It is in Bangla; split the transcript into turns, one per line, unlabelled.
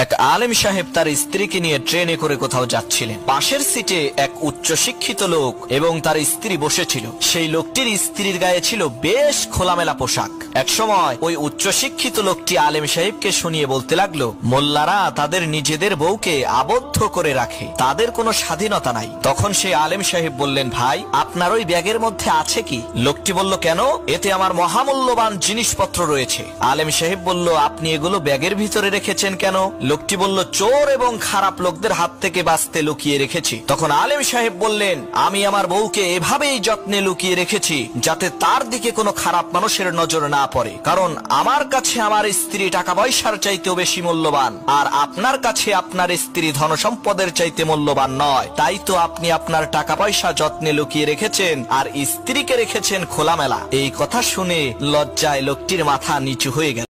এক আলেম সাহেব তার স্ত্রীকে নিয়ে ট্রেনে করে কোথাও যাচ্ছিলেন। পাশের সিটে এক উচ্চ শিক্ষিত লোক এবং তার স্ত্রী বসেছিল। সেই লোকটির স্ত্রীর গায়ে ছিল বেশ খোলামেলা পোশাক। এক সময় ওই উচ্চ শিক্ষিত লোকটি আলেম সাহেবকে শুনিয়ে বলতে লাগলো, মোল্লারা তাদের নিজেদের বউকে আবদ্ধ করে রাখে, তাদের কোনো স্বাধীনতা নাই। তখন সেই আলেম সাহেব বললেন, ভাই আপনার ওই ব্যাগের মধ্যে আছে কি? লোকটি বলল, কেন? এতে আমার মহামূল্যবান জিনিসপত্র রয়েছে। আলেম সাহেব বলল, আপনি এগুলো ব্যাগের ভিতরে রেখেছেন কেন? লোকটি বলল, চোর এবং খারাপ লোকদের হাত থেকে বাঁচতে লুকিয়ে রেখেছি। তখন আলেম সাহেব বললেন, আমি আমার বউকে এভাবেই যত্নে লুকিয়ে রেখেছি যাতে তার দিকে কোনো খারাপ মানুষের নজর না পড়ে, কারণ আমার কাছে আমার স্ত্রী টাকা পয়সার চাইতেও বেশি মূল্যবান, আর আপনার কাছে আপনার স্ত্রী ধনসম্পদের চাইতে মূল্যবান নয়। তাই তো আপনি আপনার টাকা পয়সা যত্নে লুকিয়ে রেখেছেন আর স্ত্রীকে রেখেছেন খোলামেলা। এই কথা শুনে লজ্জায় লোকটির মাথা নিচু হয়ে গেল।